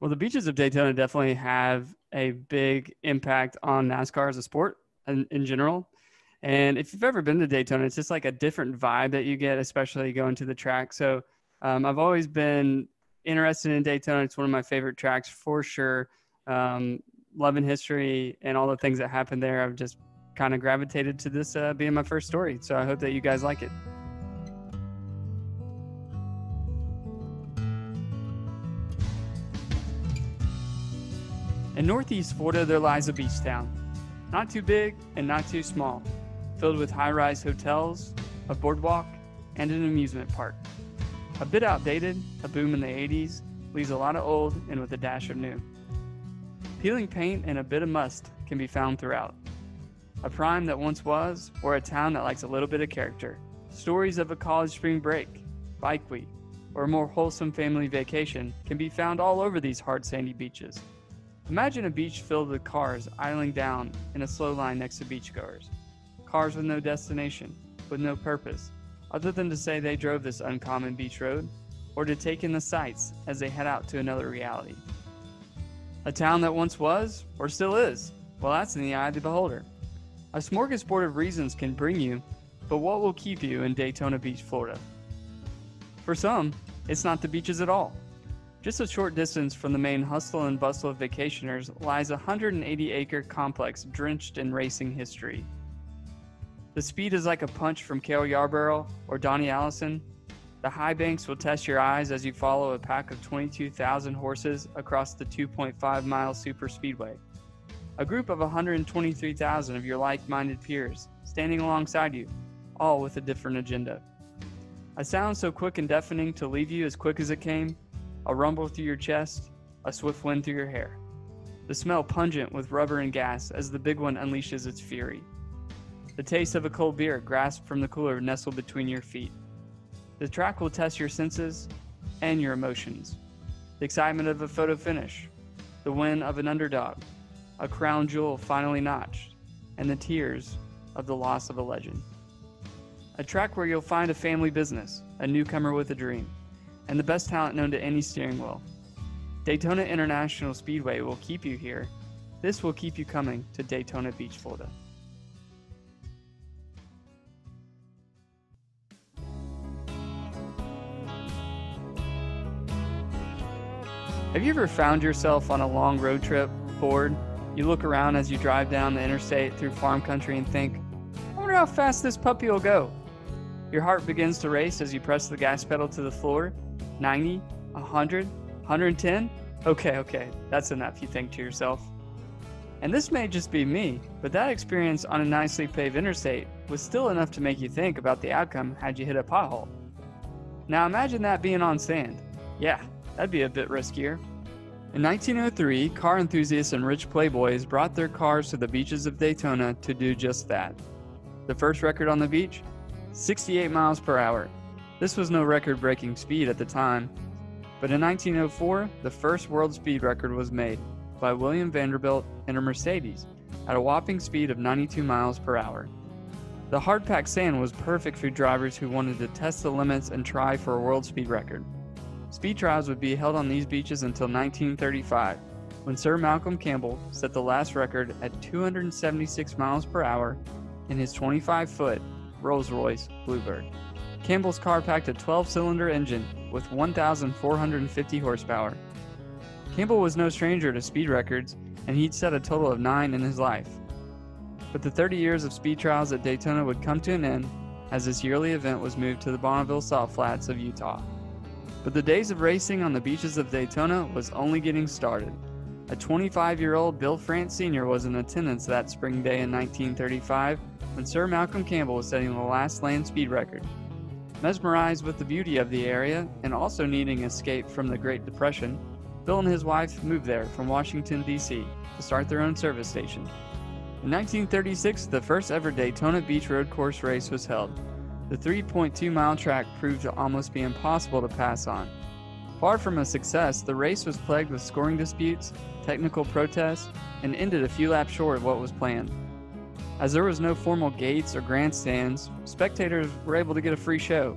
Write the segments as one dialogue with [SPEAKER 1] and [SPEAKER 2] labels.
[SPEAKER 1] Well, the beaches of Daytona definitely have a big impact on NASCAR as a sport in general. And if you've ever been to Daytona, it's just like a different vibe that you get, especially going to the track. So I've always been interested in Daytona. It's one of my favorite tracks for sure. Loving history and all the things that happened there. I've just kind of gravitated to this being my first story. So I hope that you guys like it. In Northeast Florida, there lies a beach town. Not too big and not too small, filled with high-rise hotels, a boardwalk, and an amusement park. A bit outdated, a boom in the 80s, leaves a lot of old and with a dash of new. Peeling paint and a bit of must can be found throughout. A prime that once was, or a town that likes a little bit of character. Stories of a college spring break, bike week, or a more wholesome family vacation can be found all over these hard sandy beaches. Imagine a beach filled with cars idling down in a slow line next to beachgoers. Cars with no destination, with no purpose, other than to say they drove this uncommon beach road, or to take in the sights as they head out to another reality. A town that once was, or still is, well, that's in the eye of the beholder. A smorgasbord of reasons can bring you, but what will keep you in Daytona Beach, Florida? For some, it's not the beaches at all. Just a short distance from the main hustle and bustle of vacationers lies a 180-acre complex drenched in racing history. The speed is like a punch from Cale Yarborough or Donnie Allison. The high banks will test your eyes as you follow a pack of 22,000 horses across the 2.5-mile superspeedway. A group of 123,000 of your like-minded peers standing alongside you, all with a different agenda. A sound so quick and deafening to leave you as quick as it came, a rumble through your chest, a swift wind through your hair. The smell pungent with rubber and gas as the big one unleashes its fury. The taste of a cold beer grasped from the cooler nestled between your feet. The track will test your senses and your emotions. The excitement of a photo finish, the win of an underdog, a crown jewel finally notched, and the tears of the loss of a legend. A track where you'll find a family business, a newcomer with a dream, and the best talent known to any steering wheel. Daytona International Speedway will keep you here. This will keep you coming to Daytona Beach, Florida. Have you ever found yourself on a long road trip, bored? You look around as you drive down the interstate through farm country and think, I wonder how fast this puppy will go. Your heart begins to race as you press the gas pedal to the floor. 90, 100, 110? Okay, that's enough, you think to yourself. And this may just be me, but that experience on a nicely paved interstate was still enough to make you think about the outcome had you hit a pothole. Now imagine that being on sand. Yeah, that'd be a bit riskier. In 1903, car enthusiasts and rich playboys brought their cars to the beaches of Daytona to do just that. The first record on the beach? 68 miles per hour. This was no record-breaking speed at the time, but in 1904, the first world speed record was made by William Vanderbilt in a Mercedes at a whopping speed of 92 miles per hour. The hard-packed sand was perfect for drivers who wanted to test the limits and try for a world speed record. Speed trials would be held on these beaches until 1935, when Sir Malcolm Campbell set the last record at 276 miles per hour in his 25-foot Rolls-Royce Bluebird. Campbell's car packed a 12-cylinder engine with 1,450 horsepower. Campbell was no stranger to speed records, and he'd set a total of 9 in his life. But the 30 years of speed trials at Daytona would come to an end as this yearly event was moved to the Bonneville Salt Flats of Utah. But the days of racing on the beaches of Daytona was only getting started. A 25-year-old Bill France Sr. was in attendance that spring day in 1935 when Sir Malcolm Campbell was setting the last land speed record. Mesmerized with the beauty of the area and also needing escape from the Great Depression, Bill and his wife moved there from Washington, D.C. to start their own service station. In 1936, the first ever Daytona Beach road course race was held. The 3.2-mile track proved to almost be impossible to pass on. Far from a success, the race was plagued with scoring disputes, technical protests, and ended a few laps short of what was planned. As there was no formal gates or grandstands, spectators were able to get a free show.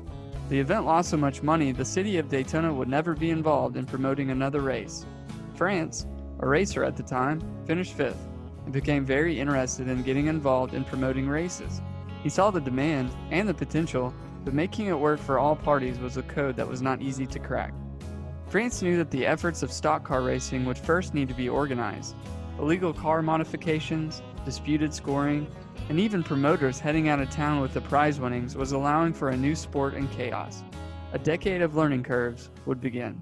[SPEAKER 1] The event lost so much money, the city of Daytona would never be involved in promoting another race. France, a racer at the time, finished fifth and became very interested in getting involved in promoting races. He saw the demand and the potential, but making it work for all parties was a code that was not easy to crack. France knew that the efforts of stock car racing would first need to be organized. Illegal car modifications, disputed scoring, and even promoters heading out of town with the prize winnings was allowing for a new sport in chaos. A decade of learning curves would begin.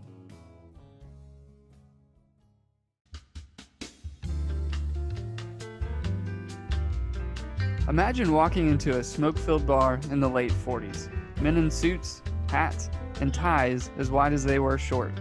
[SPEAKER 1] Imagine walking into a smoke-filled bar in the late 40s. Men in suits, hats, and ties as wide as they were short.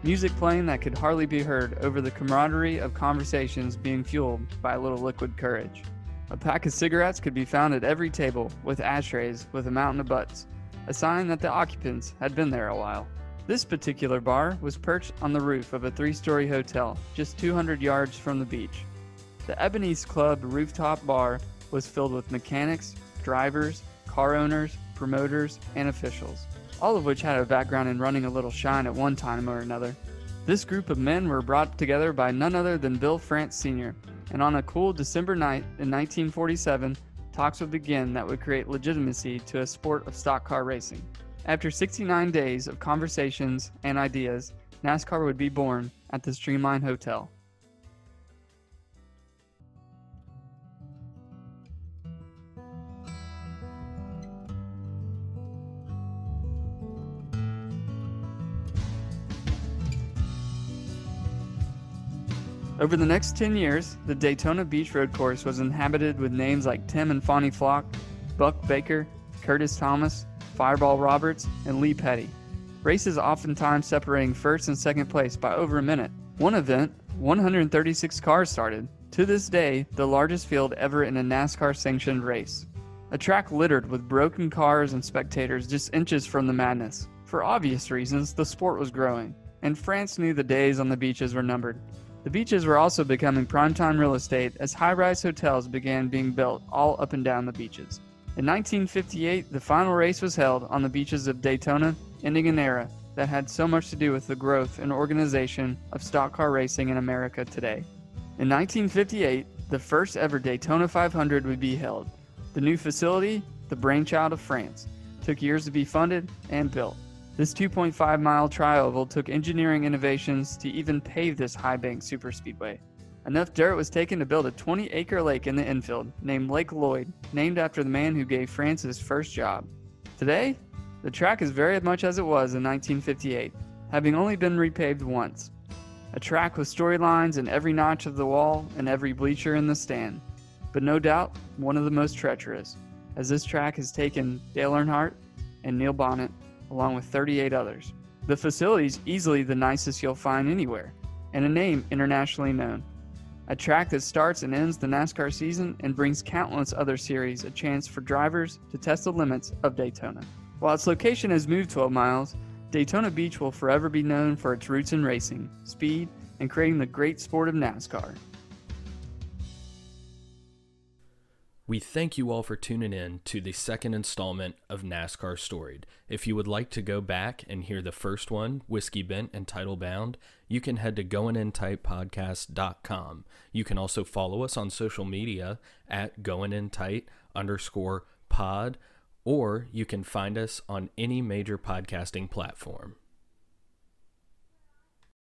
[SPEAKER 1] Music playing that could hardly be heard over the camaraderie of conversations being fueled by a little liquid courage. A pack of cigarettes could be found at every table with ashtrays with a mountain of butts, a sign that the occupants had been there a while. This particular bar was perched on the roof of a 3-story hotel just 200 yards from the beach. The Ebony's Club rooftop bar was filled with mechanics, drivers, car owners, promoters, and officials, all of which had a background in running a little shine at one time or another. This group of men were brought together by none other than Bill France Sr., and on a cool December night in 1947, talks would begin that would create legitimacy to a sport of stock car racing. After 69 days of conversations and ideas, NASCAR would be born at the Streamline Hotel. Over the next 10 years, the Daytona Beach road course was inhabited with names like Tim and Fonnie Flock, Buck Baker, Curtis Thomas, Fireball Roberts, and Lee Petty. Races oftentimes separating first and second place by over a minute. One event, 136 cars started. To this day, the largest field ever in a NASCAR-sanctioned race. A track littered with broken cars and spectators just inches from the madness. For obvious reasons, the sport was growing, and France knew the days on the beaches were numbered. The beaches were also becoming primetime real estate as high-rise hotels began being built all up and down the beaches. In 1958, the final race was held on the beaches of Daytona, ending an era that had so much to do with the growth and organization of stock car racing in America today. In 1958, the first ever Daytona 500 would be held. The new facility, the brainchild of France, took years to be funded and built. This 2.5-mile tri-oval took engineering innovations to even pave this high-bank superspeedway. Enough dirt was taken to build a 20-acre lake in the infield, named Lake Lloyd, named after the man who gave France his first job. Today, the track is very much as it was in 1958, having only been repaved once. A track with storylines in every notch of the wall and every bleacher in the stand, but no doubt one of the most treacherous, as this track has taken Dale Earnhardt and Neil Bonnet along with 38 others. The facility's easily the nicest you'll find anywhere, and a name internationally known. A track that starts and ends the NASCAR season and brings countless other series a chance for drivers to test the limits of Daytona. While its location has moved 12 miles, Daytona Beach will forever be known for its roots in racing, speed, and creating the great sport of NASCAR.
[SPEAKER 2] We thank you all for tuning in to the second installment of NASCAR Storied. If you would like to go back and hear the first one, Whiskey Bent and Title Bound, you can head to goingintightpodcast.com. You can also follow us on social media at goingintight_pod, or you can find us on any major podcasting platform.